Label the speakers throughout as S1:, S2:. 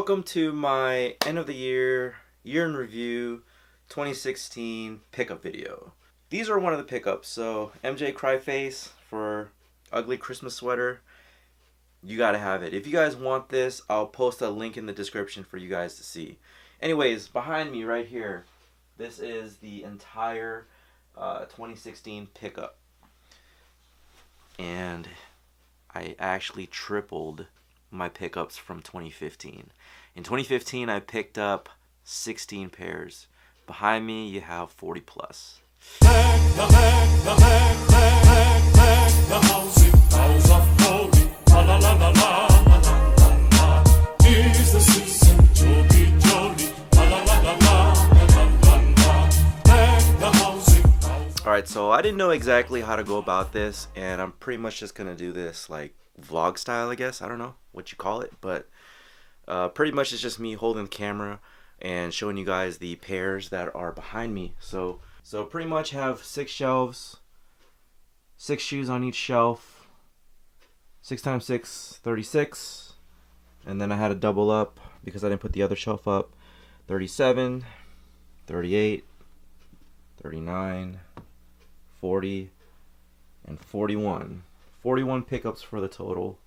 S1: Welcome to my end of the year in review 2016 pickup video. These are one of the pickups. So MJ Cryface for ugly Christmas sweater. You gotta have it. If you guys want this, I'll post a link in the description for you guys to see. Anyways, behind me right here, this is the entire 2016 pickup. And I actually tripled my pickups from 2015. In 2015, I picked up 16 pairs. Behind me, you have 40 plus. Alright, so I didn't know exactly how to go about this, and I'm pretty much just gonna do this like vlog style, I guess. I don't know what you call it, but pretty much it's just me holding the camera and showing you guys the pairs that are behind me. So pretty much have 6 shelves, 6 shoes on each shelf, 6 times 6, 36, and then I had to double up because I didn't put the other shelf up. 37, 38, 39, 40, and 41. 41 pickups for the total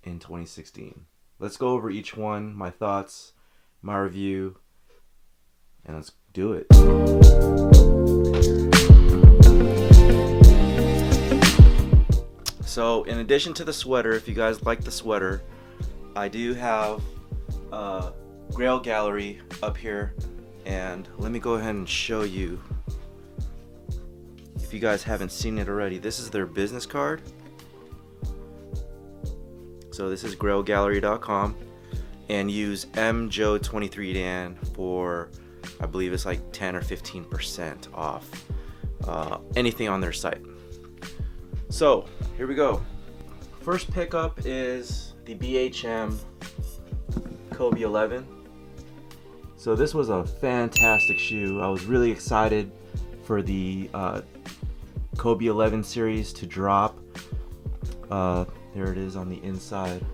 S1: in 2016. Let's go over each one, my thoughts, my review, and let's do it. So in addition to the sweater, if you guys like the sweater, I do have Grail Gallery up here, and let me go ahead and show you. If you guys haven't seen it already, this is their business card. So this is grailgallery.com, and use mjoe23dan for, I believe it's like 10 or 15% off anything on their site. So here we go. First pickup is the Bhm Kobe 11. So this was a fantastic shoe. I was really excited for the Kobe 11 series to drop. There it is on the inside.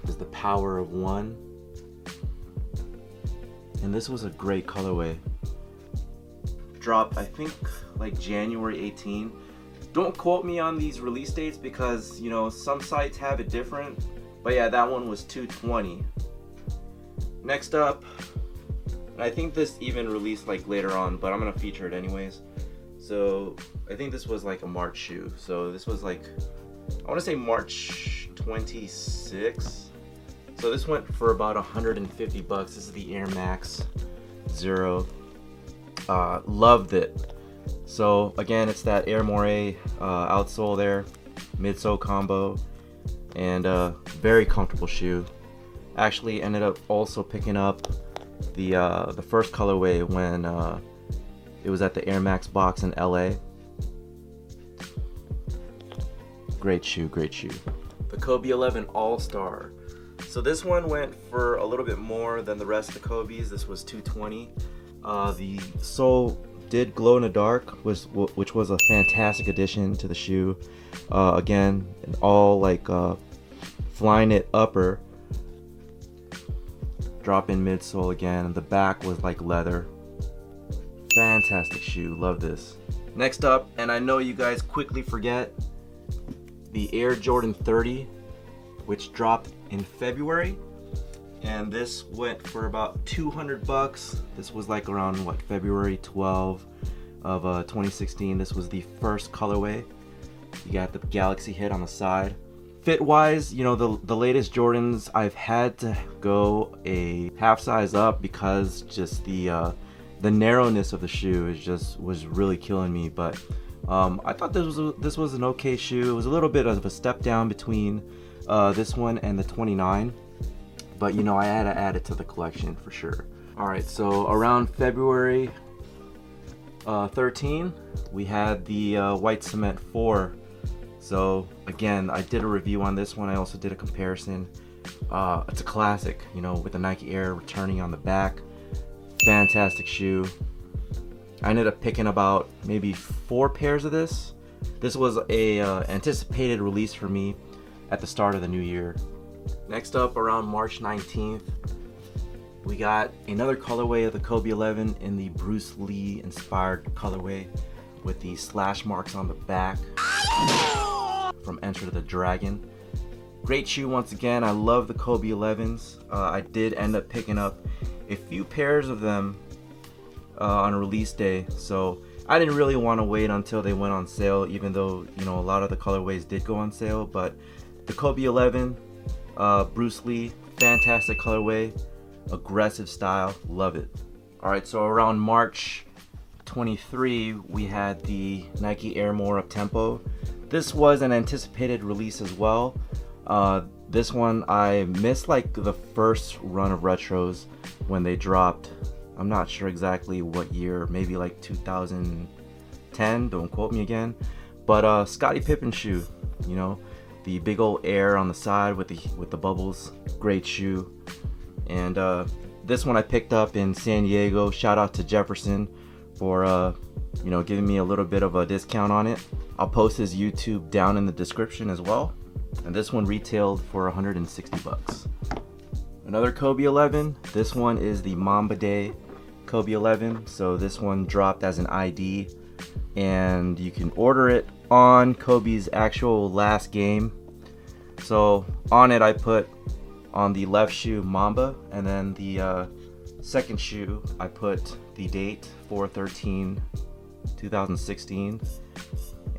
S1: Is the power of one. And this was a great colorway. Dropped, I think, like January 18. Don't quote me on these release dates because, you know, some sites have it different. But yeah, that one was 2/20. Next up, I think this even released like later on, but I'm gonna feature it anyways. So I think this was like a March shoe. So this was like, I want to say March 26. So this went for about 150 bucks. This is the Air Max Zero. Loved it. So again, it's that Air Moray outsole there, midsole combo, and very comfortable shoe. Actually ended up also picking up the first colorway when it was at the Air Max box in LA. Great shoe, great shoe. The Kobe 11 All-Star. So this one went for a little bit more than the rest of the Kobe's. This was 220. The sole did glow in the dark, which was a fantastic addition to the shoe. Again, an all like Flyknit upper. Drop in midsole again, and the back was like leather. Fantastic shoe, love this. Next up, and I know you guys quickly forget, the Air Jordan 30, which dropped in February, and this went for about 200 bucks. This was like around what, February 12 of 2016. This was the first colorway. You got the Galaxy hit on the side. Fit wise, you know, the latest Jordans, I've had to go a half size up because just the narrowness of the shoe was really killing me. But I thought this was an okay shoe. It was a little bit of a step down between this one and the 29, but you know, I had to add it to the collection for sure. All right, so around February 13, we had the White Cement 4. So again, I did a review on this one. I also did a comparison. It's a classic, you know, with the Nike Air returning on the back. Fantastic shoe. I ended up picking about maybe 4 pairs of this. This was a anticipated release for me at the start of the new year. Next up, around March 19th, we got another colorway of the Kobe 11 in the Bruce Lee inspired colorway with the slash marks on the back from Enter the Dragon. Great shoe once again. I love the Kobe 11s. I did end up picking up a few pairs of them on a release day, so I didn't really want to wait until they went on sale, even though, you know, a lot of the colorways did go on sale. But the Kobe 11, Bruce Lee, fantastic colorway, aggressive style, love it. Alright, so around March 23 we had the Nike Air More Up Tempo. This was an anticipated release as well. This one I missed like the first run of retros when they dropped. I'm not sure exactly what year, maybe like 2010, don't quote me again. But Scottie Pippen shoe, you know, the big old air on the side with the bubbles, great shoe. And this one I picked up in San Diego. Shout out to Jefferson for you know, giving me a little bit of a discount on it. I'll post his YouTube down in the description as well. And this one retailed for 160 bucks. Another Kobe 11. This one is the Mamba De Kobe 11. So this one dropped as an ID, and you can order it on Kobe's actual last game. So on it I put on the left shoe Mamba, and then the second shoe I put the date 4/13/2016,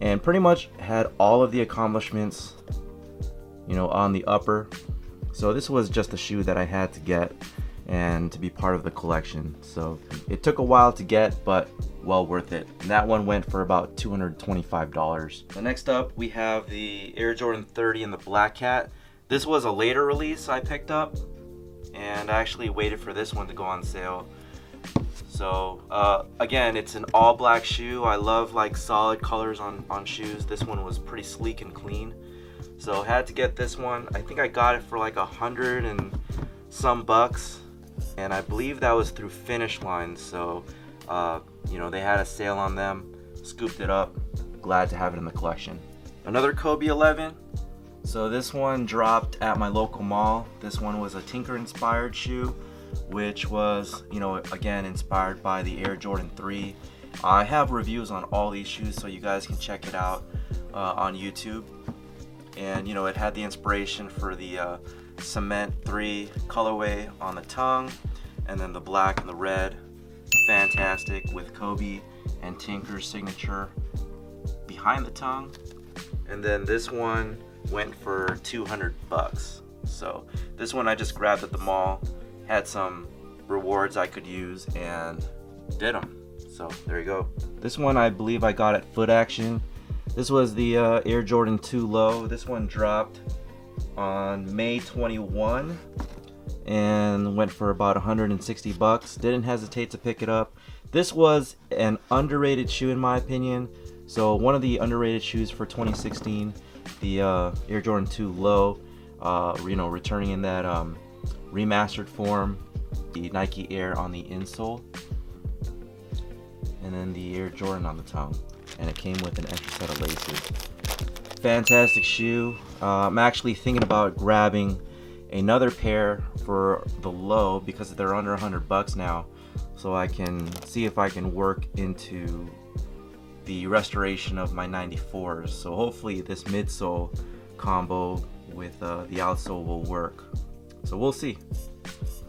S1: and pretty much had all of the accomplishments, you know, on the upper. So this was just a shoe that I had to get and to be part of the collection. So it took a while to get, but well worth it. And that one went for about $225. So next up we have the Air Jordan 30 in the Black Cat. This was a later release I picked up, and I actually waited for this one to go on sale. So again, it's an all black shoe. I love like solid colors on shoes. This one was pretty sleek and clean, so had to get this one. I think I got it for like 100 and some bucks, and I believe that was through Finish Line. So you know, they had a sale on them, scooped it up, glad to have it in the collection. Another Kobe 11. So this one dropped at my local mall. This one was a Tinker inspired shoe, which was, you know, again inspired by the Air Jordan 3. I have reviews on all these shoes, so you guys can check it out on YouTube. And you know, it had the inspiration for the Cement 3 colorway on the tongue, and then the black and the red. Fantastic, with Kobe and Tinker's signature behind the tongue. And then this one went for 200 bucks. So this one I just grabbed at the mall, had some rewards I could use, and did them. So there you go. This one I believe I got at Foot Action. This was the Air Jordan 2 Low. This one dropped on May 21 and went for about 160 bucks. Didn't hesitate to pick it up. This was an underrated shoe in my opinion. So one of the underrated shoes for 2016, the Air Jordan 2 Low, you know, returning in that remastered form, the Nike Air on the insole, and then the Air Jordan on the tongue, and it came with an extra set of laces. Fantastic shoe. I'm actually thinking about grabbing another pair for the low because they're under 100 bucks now, so I can see if I can work into the restoration of my 94s. So hopefully this midsole combo with the outsole will work. So we'll see.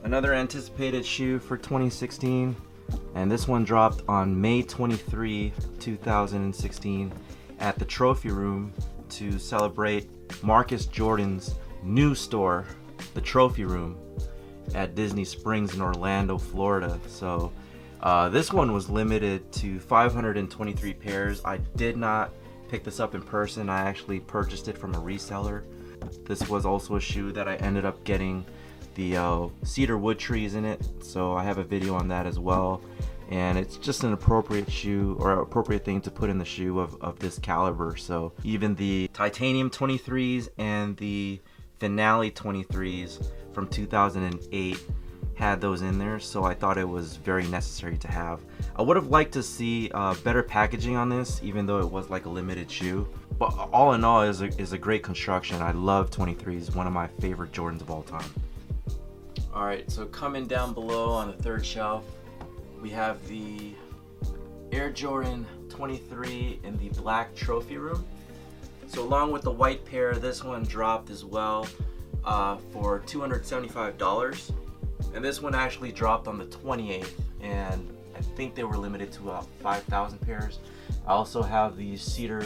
S1: Another anticipated shoe for 2016, and this one dropped on May 23, 2016 at the Trophy Room to celebrate Marcus Jordan's new store, the Trophy Room, at Disney Springs in Orlando, Florida. So this one was limited to 523 pairs. I did not pick this up in person. I actually purchased it from a reseller. This was also a shoe that I ended up getting the cedar wood trees in it, so I have a video on that as well. And it's just an appropriate shoe, or appropriate thing to put in the shoe of this caliber. So even the titanium 23s and the finale 23s from 2008 had those in there, so I thought it was very necessary to have. I would have liked to see better packaging on this, even though it was like a limited shoe. But all in all, is a great construction. I love 23s, one of my favorite Jordans of all time. Alright, so coming down below on the third shelf, we have the Air Jordan 23 in the black trophy room. So along with the white pair, this one dropped as well for $275. And this one actually dropped on the 28th, and I think they were limited to about 5,000 pairs. I also have these cedar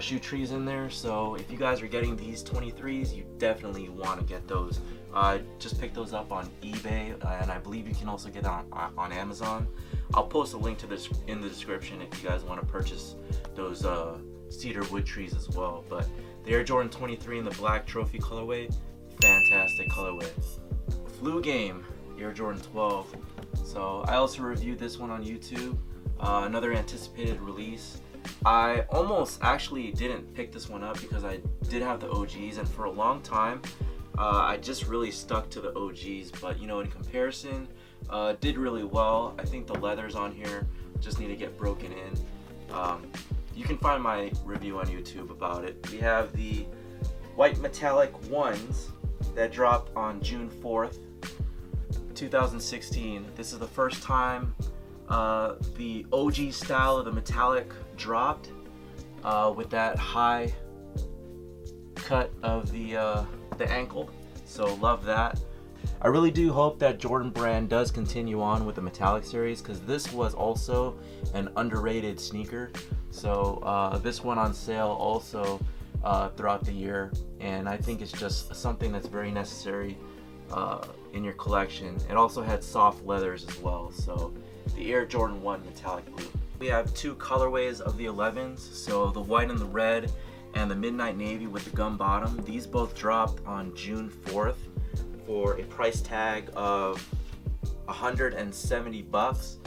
S1: shoe trees in there, so if you guys are getting these 23s, you definitely want to get those. Just pick those up on eBay, and I believe you can also get on Amazon. I'll post a link to this in the description if you guys want to purchase those cedar wood trees as well. But the Air Jordan 23 in the black trophy colorway, fantastic colorway. Flu Game Air Jordan 12. So I also reviewed this one on YouTube. Another anticipated release. I almost actually didn't pick this one up because I did have the OGs, and for a long time I just really stuck to the OGs, but you know, in comparison, did really well. I think the leathers on here just need to get broken in. You can find my review on YouTube about it. We have the white metallic ones that dropped on June 4th, 2016. This is the first time the OG style of the metallic dropped with that high cut of the ankle, so love that. I really do hope that Jordan Brand does continue on with the metallic series, because this was also an underrated sneaker. So this went on sale also throughout the year, and I think it's just something that's very necessary in your collection. It also had soft leathers as well. So the Air Jordan 1 metallic blue. We have two colorways of the 11s, so the white and the red, and the midnight navy with the gum bottom. These both dropped on June 4th for a price tag of $170.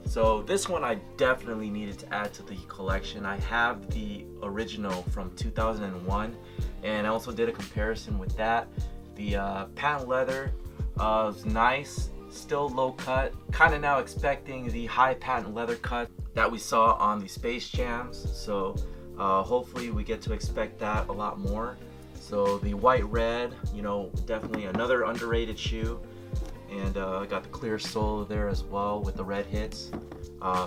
S1: So this one I definitely needed to add to the collection. I have the original from 2001, and I also did a comparison with that. The patent leather was nice, still low cut, kind of now expecting the high patent leather cut that we saw on the Space Jams. So hopefully we get to expect that a lot more. So the white red, you know, definitely another underrated shoe. And I got the clear sole there as well with the red hits.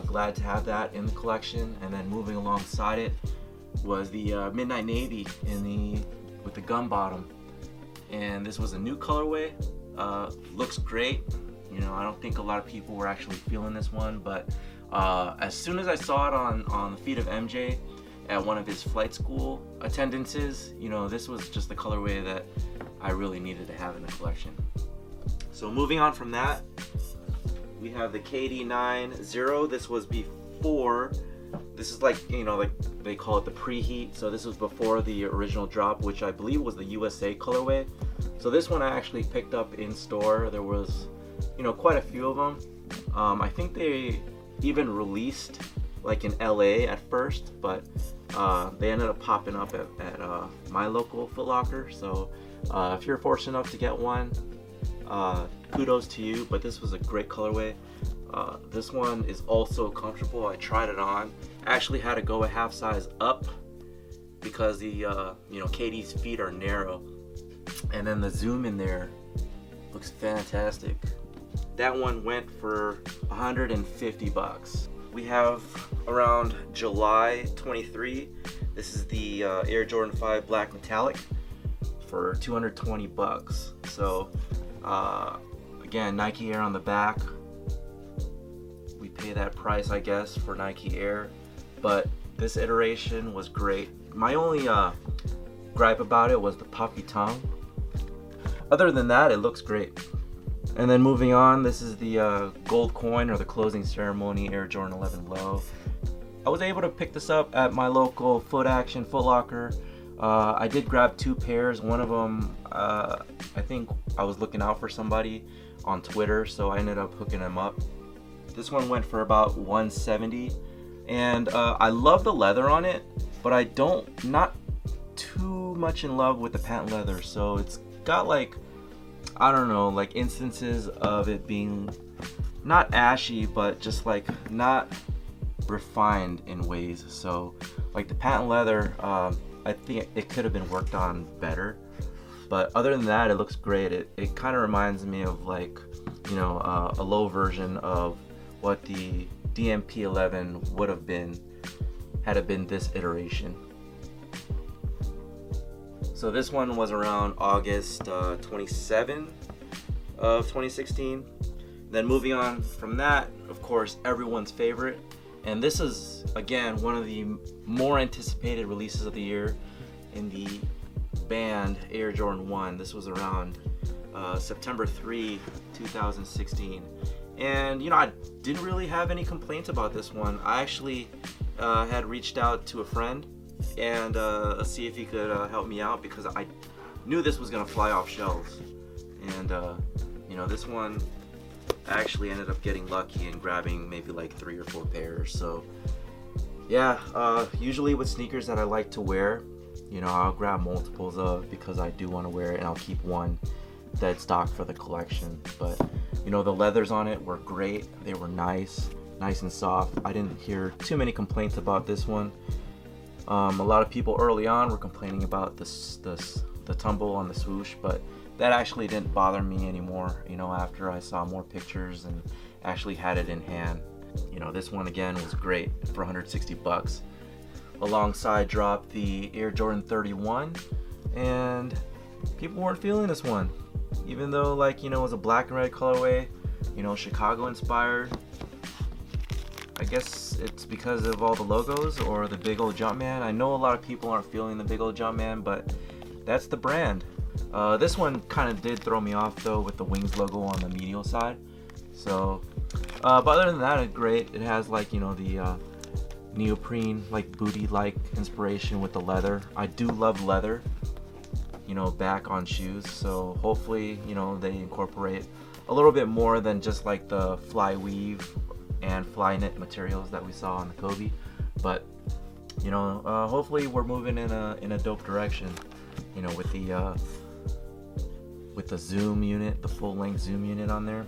S1: Glad to have that in the collection. And then moving alongside it was the midnight navy with the gum bottom. And this was a new colorway. Looks great. You know, I don't think a lot of people were actually feeling this one, but as soon as I saw it on the feet of MJ at one of his flight school attendances, you know, this was just the colorway that I really needed to have in the collection. So moving on from that, we have the KD90. This was before, this is like, you know, like they call it the preheat. So this was before the original drop, which I believe was the USA colorway. So this one I actually picked up in store. There was, you know, quite a few of them. I think they even released like in LA at first, but they ended up popping up at my local Foot Locker. So if you're fortunate enough to get one, kudos to you, but this was a great colorway. This one is also comfortable. I tried it on. I actually had to go a half size up because the you know, KD's feet are narrow, and then the zoom in there looks fantastic. That one went for $150. We have around July 23. This is the Air Jordan 5 Black Metallic for $220. So again, Nike Air on the back. We pay that price, I guess, for Nike Air, but this iteration was great. My only gripe about it was the puffy tongue. Other than that, it looks great. And then moving on, this is the gold coin or the closing ceremony Air Jordan 11 Low. I was able to pick this up at my local Foot Locker. I did grab two pairs. One of them, I think I was looking out for somebody on Twitter, so I ended up hooking them up. This one went for about $170, and I love the leather on it, but I not too much in love with the patent leather. So it's got like, I don't know, like instances of it being not ashy, but just like not refined in ways. So like the patent leather, I think it could have been worked on better. But other than that, it looks great. It kind of reminds me of like, you know, a low version of what the DMP11 would have been had it been this iteration. So this one was around August 27 of 2016. Then moving on from that, of course, everyone's favorite. And this is, again, one of the more anticipated releases of the year in the band Air Jordan 1. This was around September 3, 2016. And, you know, I didn't really have any complaints about this one. I actually had reached out to a friend and see if he could help me out, because I knew this was gonna fly off shelves. And you know, this one I actually ended up getting lucky and grabbing maybe like 3 or 4 pairs. So yeah, usually with sneakers that I like to wear, you know, I'll grab multiples of, because I do want to wear it, and I'll keep one dead stock for the collection. But you know, the leathers on it were great. They were nice and soft. I didn't hear too many complaints about this one. A lot of people early on were complaining about the tumble on the swoosh, but that actually didn't bother me anymore, you know, after I saw more pictures and actually had it in hand. You know, this one again was great for $160. Alongside dropped the Air Jordan 31, and people weren't feeling this one, even though, like, you know, it was a black and red colorway, you know, Chicago inspired. I guess it's because of all the logos or the big old Jumpman. I know a lot of people aren't feeling the big old Jumpman, but that's the brand. This one kind of did throw me off though, with the Wings logo on the medial side. So, but other than that, it's great. It has, like, you know, the neoprene, like booty-like inspiration with the leather. I do love leather, you know, back on shoes. So hopefully, you know, they incorporate a little bit more than just like the fly weave and fly knit materials that we saw on the Kobe. But you know, hopefully we're moving in a dope direction, you know, with the zoom unit, the full length zoom unit on there.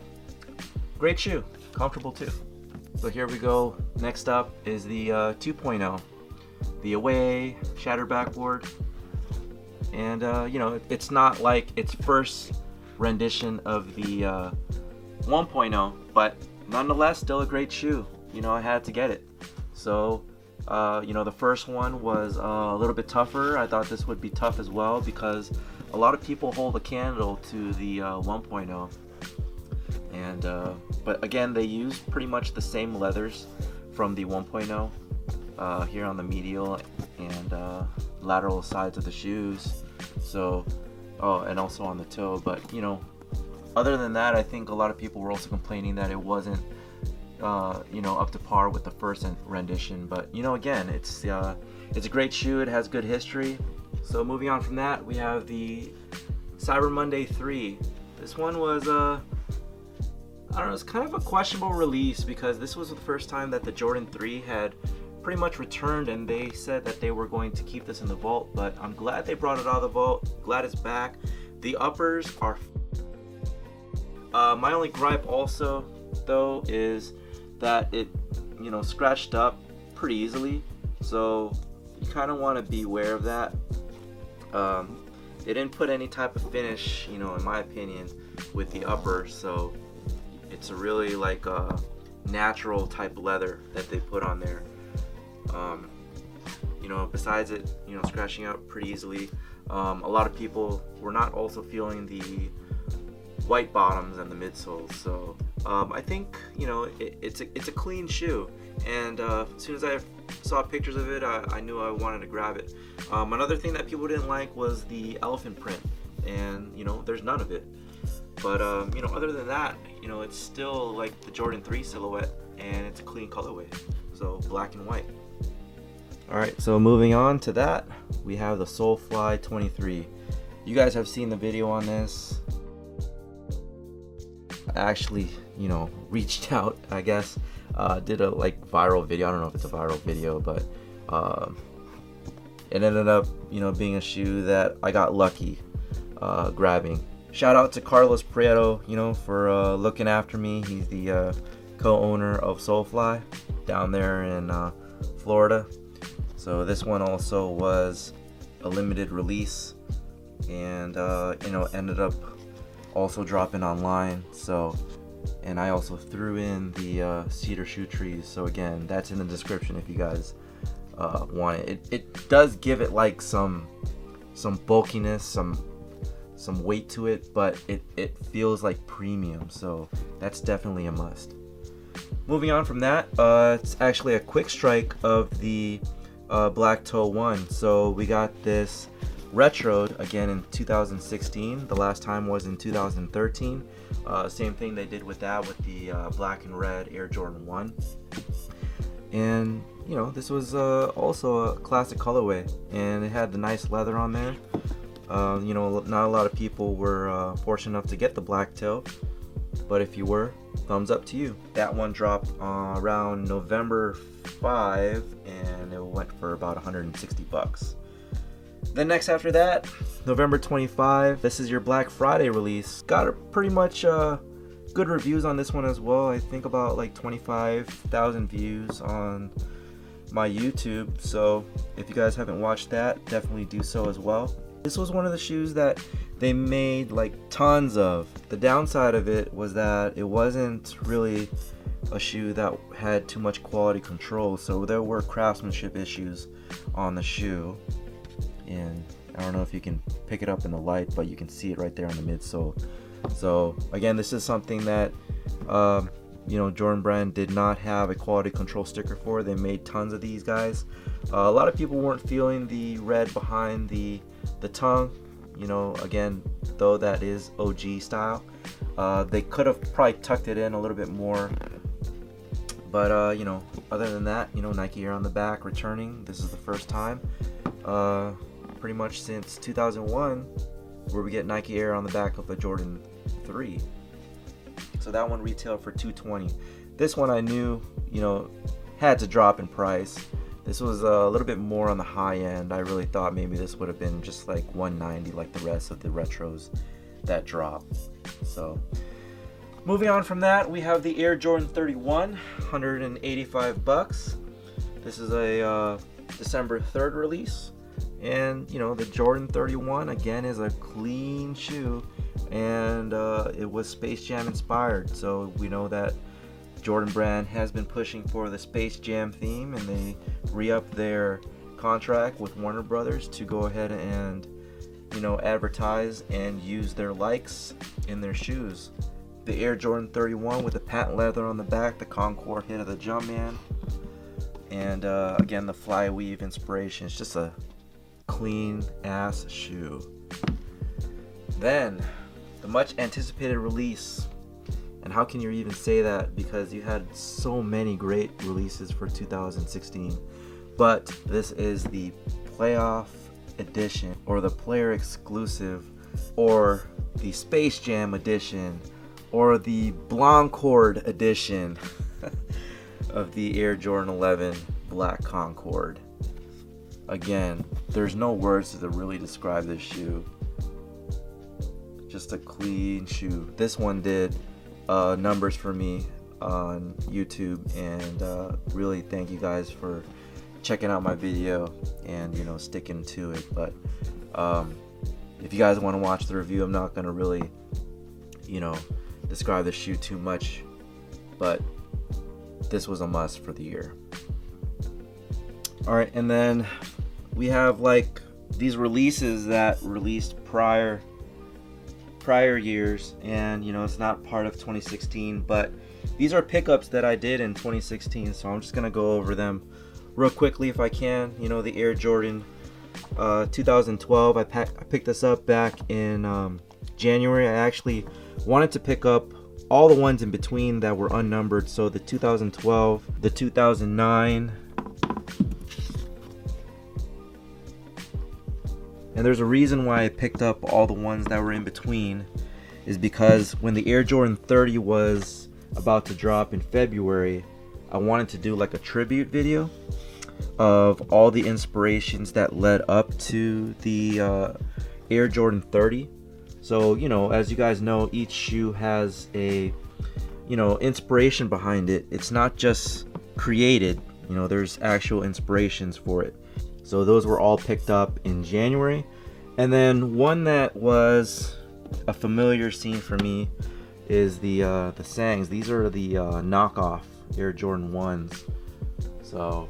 S1: Great shoe, comfortable too. So here we go. Next up is the 2.0, the Away shattered backboard. And you know, it's not like its first rendition of the 1.0, but nonetheless still a great shoe. You know, I had to get it. So you know, the first one was a little bit tougher. I thought this would be tough as well, because a lot of people hold a candle to the 1.0. And but again, they use pretty much the same leathers from the 1.0 here on the medial and lateral sides of the shoes. So, oh, and also on the toe. But you know, other than that, I think a lot of people were also complaining that it wasn't you know, up to par with the first rendition. But you know, again, it's a great shoe. It has good history. So moving on from that, we have the Cyber Monday 3. This one was I don't know, it's kind of a questionable release, because this was the first time that the Jordan 3 had pretty much returned, and they said that they were going to keep this in the vault. But I'm glad they brought it out of the vault. Glad it's back. The uppers are my only gripe also though is that it, you know, scratched up pretty easily, so you kind of want to be aware of that. They didn't put any type of finish, you know, in my opinion, with the upper, so it's a really like a natural type leather that they put on there. You know, besides it, you know, scratching up pretty easily, a lot of people were not also feeling the white bottoms and the midsoles. So I think, you know, it's a clean shoe, and as soon as I saw pictures of it, I knew I wanted to grab it. Another thing that people didn't like was the elephant print, and you know, there's none of it. But you know, other than that, you know, it's still like the Jordan 3 silhouette, and it's a clean colorway, so black and white. Alright, so moving on to that, we have the Soulfly 23. You guys have seen the video on this. I actually, you know, reached out, I guess, did a like viral video. I don't know if it's a viral video, but it ended up, you know, being a shoe that I got lucky grabbing. Shout out to Carlos Prieto, you know, for looking after me. He's the co-owner of Soulfly down there in Florida. So this one also was a limited release. and you know, ended up also dropping online. So, and I also threw in the cedar shoe trees. So again, that's in the description if you guys want it. It does give it like some bulkiness, some weight to it, but it feels like premium, so that's definitely a must. Moving on from that, it's actually a quick strike of the Black Toe 1. So we got this retroed again in 2016. The last time was in 2013. Same thing they did with that, with the black and red Air Jordan 1. And you know, this was also a classic colorway, and it had the nice leather on there. You know, not a lot of people were fortunate enough to get the black toe, but if you were, thumbs up to you. That one dropped around November 5, and it went for about 160 bucks. Then next after that, November 25, this is your Black Friday release. Got a pretty much good reviews on this one as well. I think about like 25,000 views on my YouTube, so if you guys haven't watched that, definitely do so as well. This was one of the shoes that they made like tons of. The downside of it was that it wasn't really a shoe that had too much quality control, so there were craftsmanship issues on the shoe. And I don't know if you can pick it up in the light, but you can see it right there on the midsole. So again, this is something that you know, Jordan Brand did not have a quality control sticker for. They made tons of these guys. A lot of people weren't feeling the red behind the tongue. You know, again, though that is OG style, they could have probably tucked it in a little bit more. But you know, other than that, you know, Nike Air on the back returning. This is the first time, pretty much since 2001, where we get Nike Air on the back of a Jordan 3. So that one retailed for $220. This one I knew, you know, had to drop in price. This was a little bit more on the high end. I really thought maybe this would have been just like $190 like the rest of the retros that dropped. So moving on from that, we have the Air Jordan 31, 185 bucks. This is a December 3rd release. And you know, the Jordan 31 again is a clean shoe, and it was Space Jam inspired. So we know that Jordan Brand has been pushing for the Space Jam theme, and they re-upped their contract with Warner Brothers to go ahead and, you know, advertise and use their likes in their shoes. The Air Jordan 31 with the patent leather on the back, the Concord hit of the Jumpman, and again, the flyweave inspiration. It's just a clean ass shoe. Then the much anticipated release, and how can you even say that, because you had so many great releases for 2016, but this is the playoff edition, or the player exclusive, or the Space Jam edition, or the Blancord edition of the Air Jordan 11 Black Concord. Again, there's no words to really describe this shoe. Just a clean shoe. This one did numbers for me on YouTube, and really thank you guys for checking out my video and, you know, sticking to it. But if you guys want to watch the review, I'm not going to really, you know, describe the shoe too much, but this was a must for the year. Alright, and then we have like these releases that released prior years, and you know, it's not part of 2016, but these are pickups that I did in 2016, so I'm just gonna go over them real quickly if I can. You know, the Air Jordan 2012, I picked this up back in January. I actually wanted to pick up all the ones in between that were unnumbered, so the 2012, the 2009, and there's a reason why I picked up all the ones that were in between, is because when the Air Jordan 30 was about to drop in February, I wanted to do like a tribute video of all the inspirations that led up to the Air Jordan 30. So, you know, as you guys know, each shoe has a, you know, inspiration behind it. It's not just created, you know, there's actual inspirations for it. So those were all picked up in January, And then one that was a familiar scene for me is the Sangs. These are the knockoff Air Jordan 1s. So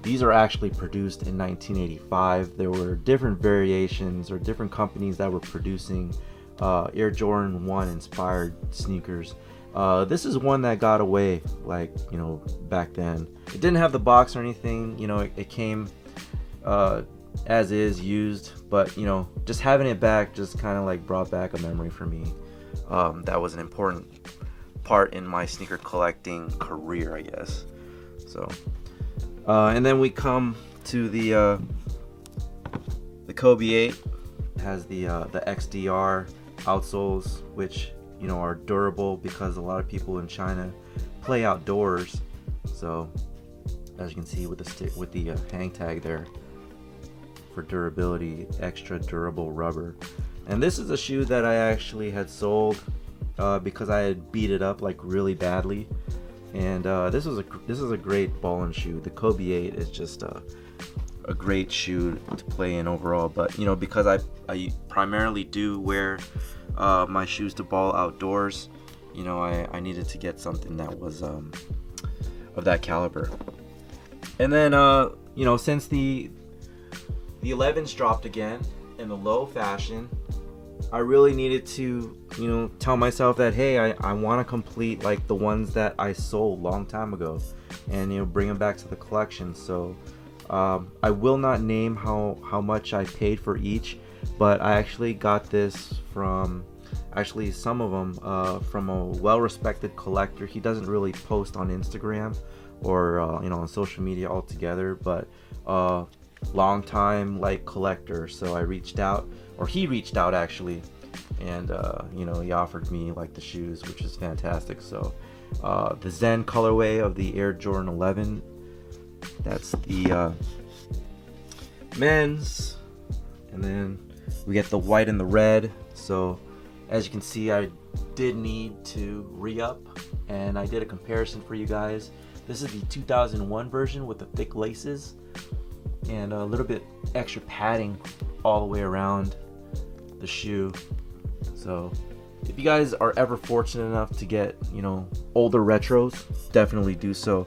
S1: these are actually produced in 1985. There were different variations or different companies that were producing Air Jordan 1 inspired sneakers. This is one that got away, like, you know, back then. It didn't have the box or anything, you know, it came as is, used, but, you know, just having it back just kind of like brought back a memory for me. That was an important part in my sneaker collecting career, I guess. So and then we come to the Kobe 8. It has the XDR outsoles, which, you know, are durable because a lot of people in China play outdoors. So as you can see with the hang tag there, for durability, extra durable rubber. And this is a shoe that I actually had sold because I had beat it up like really badly. And this is a great ballin' shoe. The Kobe 8 is just a great shoe to play in overall. But, you know, because I primarily do wear my shoes to ball outdoors, you know, I needed to get something that was of that caliber. And then you know, since the 11s dropped again in the low fashion, I really needed to, you know, tell myself that, hey, I want to complete like the ones that I sold long time ago, and, you know, bring them back to the collection. So I will not name how much I paid for each, but I actually got this from, actually some of them from a well-respected collector. He doesn't really post on Instagram or you know, on social media altogether, but long time like collector. So I reached out, or he reached out actually, and you know, he offered me like the shoes, which is fantastic. So the Zen colorway of the Air Jordan 11, that's the men's, and then we get the white and the red. So as you can see, I did need to re-up, and I did a comparison for you guys. This is the 2001 version with the thick laces and a little bit extra padding all the way around the shoe. So if you guys are ever fortunate enough to get, you know, older retros, definitely do so.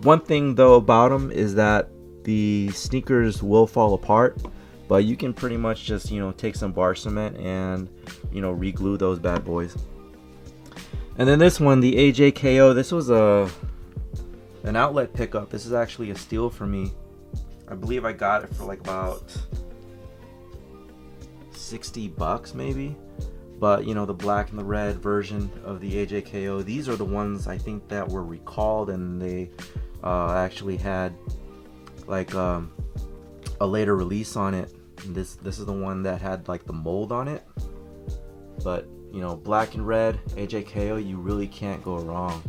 S1: One thing though about them is that the sneakers will fall apart, but you can pretty much just, you know, take some bar cement and, you know, re-glue those bad boys. And then this one, the AJKO, this was an outlet pickup. This is actually a steal for me. I believe I got it for like about $60 maybe. But, you know, the black and the red version of the AJKO, these are the ones I think that were recalled, and they actually had like a later release on it. And this is the one that had like the mold on it. But, you know, black and red AJKO, you really can't go wrong.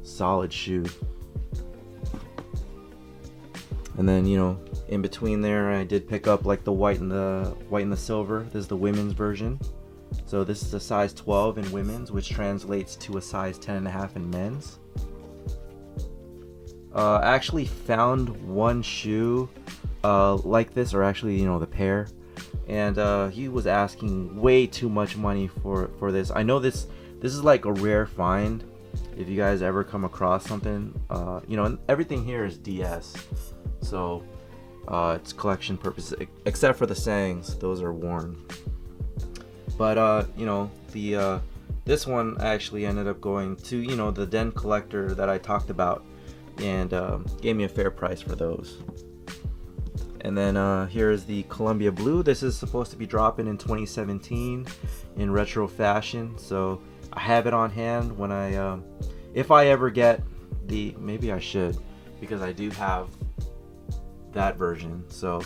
S1: Solid shoe. And then, you know, in between there, I did pick up like the white and the silver. This is the women's version. So this is a size 12 in women's, which translates to a size 10.5 in men's. I actually found one shoe like this, or actually, you know, the pair, and he was asking way too much money for this. I know this is like a rare find. If you guys ever come across something, you know, and everything here is DS, so it's collection purposes, except for the Sangs, those are worn. But you know, the this one I actually ended up going to, you know, the den collector that I talked about, and gave me a fair price for those. And then here's the Columbia Blue. This is supposed to be dropping in 2017 in retro fashion, so I have it on hand when I if I ever get the, maybe I should, because I do have that version. So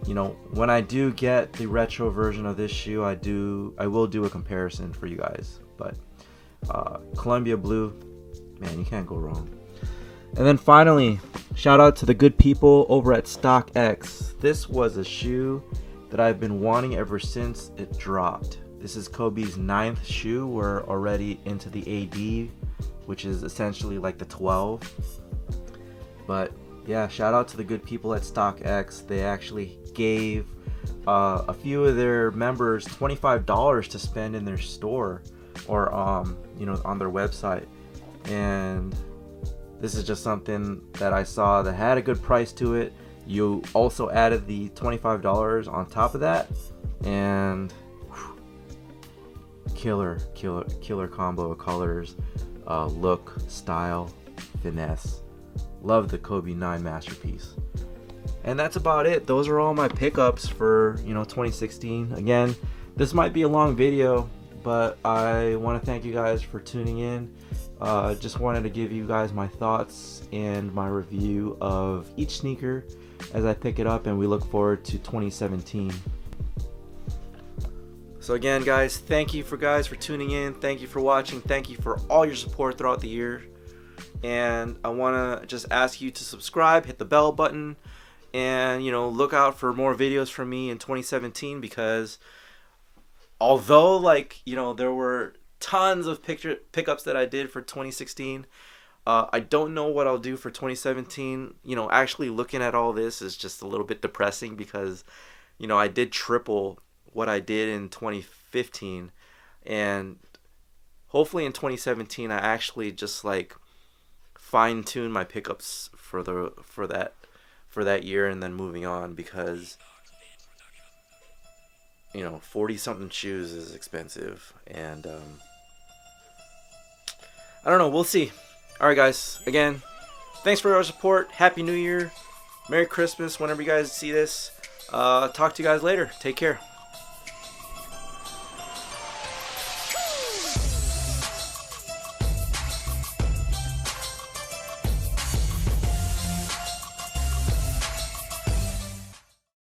S1: you know, when I do get the retro version of this shoe, I will do a comparison for you guys. But Columbia Blue, man, you can't go wrong. And then finally, shout out to the good people over at StockX. This was a shoe that I've been wanting ever since it dropped. This is Kobe's 9th shoe. We're already into the AD, which is essentially like the 12. But yeah, shout out to the good people at StockX. They actually gave a few of their members $25 to spend in their store, or you know, on their website. And this is just something that I saw that had a good price to it. You also added the $25 on top of that, and killer combo of colors, look, style, finesse. Love the Kobe 9 masterpiece. And that's about it. Those are all my pickups for, you know, 2016. Again, this might be a long video, but I want to thank you guys for tuning in. Just wanted to give you guys my thoughts and my review of each sneaker as I pick it up, and we look forward to 2017. So again, guys, thank you for tuning in. Thank you for watching. Thank you for all your support throughout the year. And I want to just ask you to subscribe, hit the bell button, and, you know, look out for more videos from me in 2017, because although, like, you know, there were tons of pickups that I did for 2016, I don't know what I'll do for 2017. You know, actually looking at all this is just a little bit depressing, because, you know, I did triple what I did in 2015, and hopefully in 2017 I actually just like fine tune my pickups for that year, and then moving on, because, you know, 40 something shoes is expensive, and I don't know, we'll see. Alright guys, again, thanks for your support. Happy New Year, Merry Christmas whenever you guys see this. Talk to you guys later. Take care.